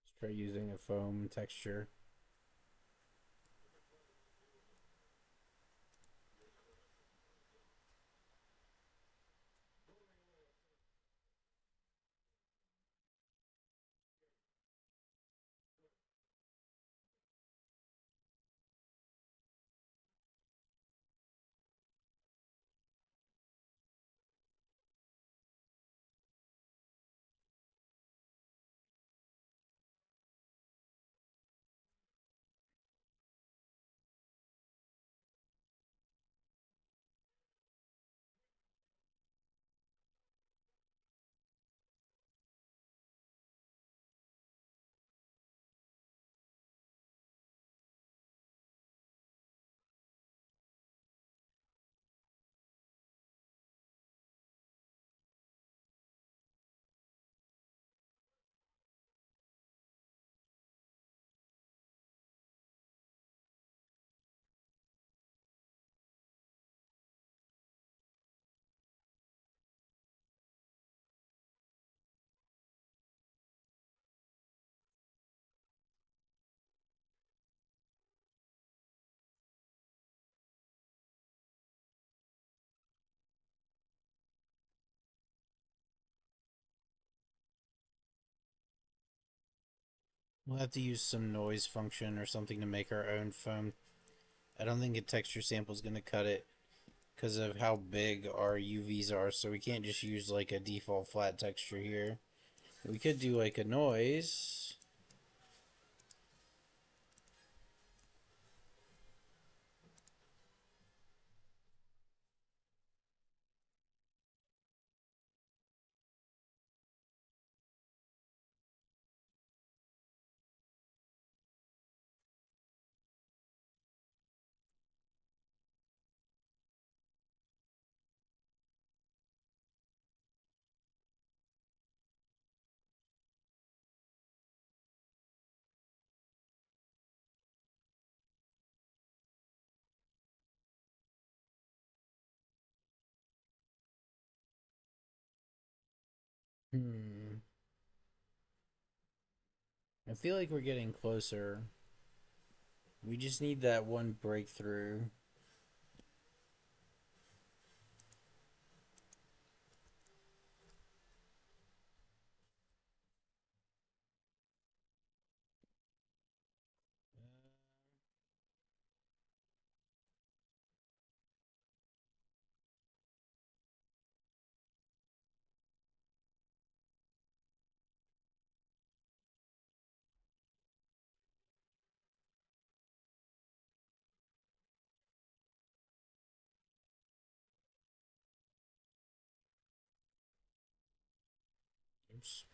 Let's try using a foam texture. We'll have to use some noise function or something to make our own foam. I don't think a texture sample is going to cut it because of how big our UVs are, so we can't just use like a default flat texture here. We could do like a noise. Hmm. I feel like we're getting closer. We just need that one breakthrough. Oops.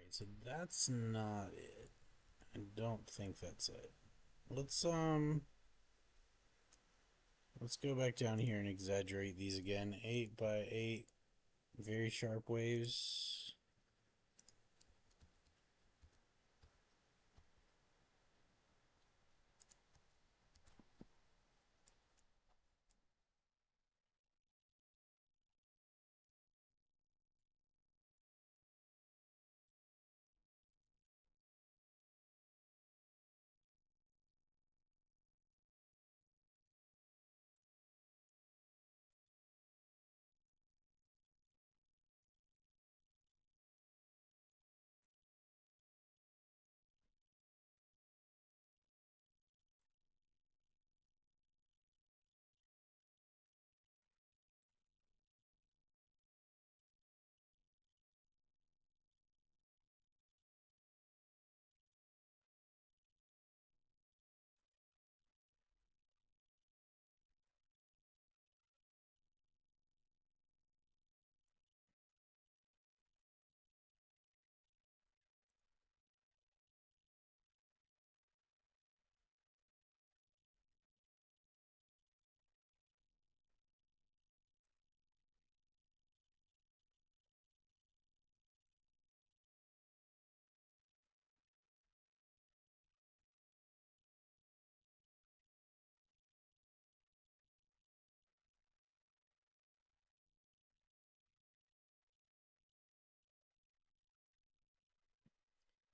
Alright, so that's not it. I don't think that's it. Let's let's go back down here and exaggerate these again. 8 by 8 very sharp waves.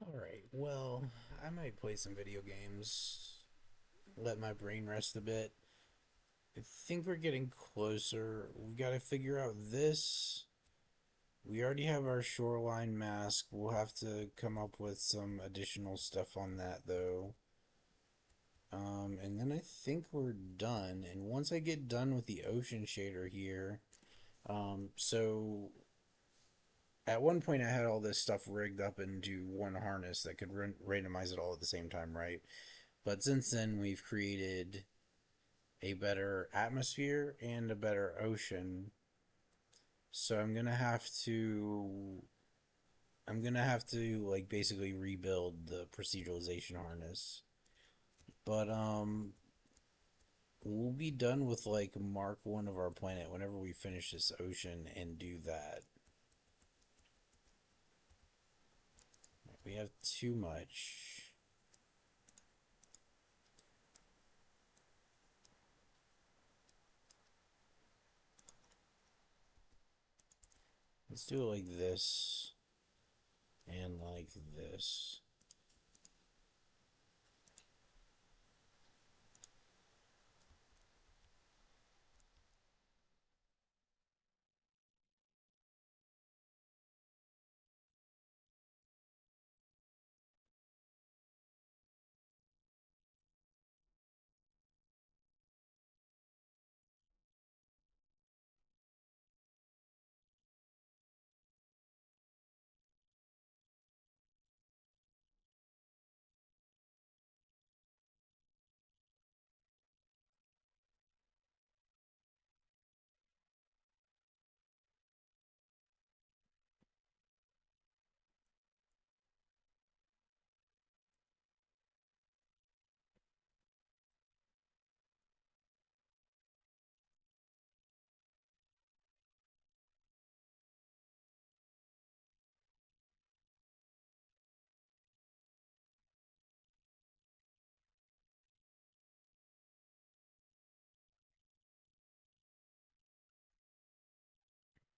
Alright, well, I might play some video games. Let my brain rest a bit. I think we're getting closer. We gotta figure out this. We already have our shoreline mask. We'll have to come up with some additional stuff on that, though. And then I think we're done. And once I get done with the ocean shader here, so at one point I had all this stuff rigged up into one harness that could randomize it all at the same time, right? But since then, we've created a better atmosphere and a better ocean. So I'm gonna have to like basically rebuild the proceduralization harness. But we'll be done with like Mark 1 of our planet whenever we finish this ocean and do that. We have too much. Let's do it like this and like this.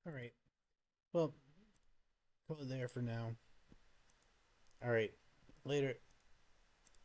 All right. Well, go there for now. All right. Later.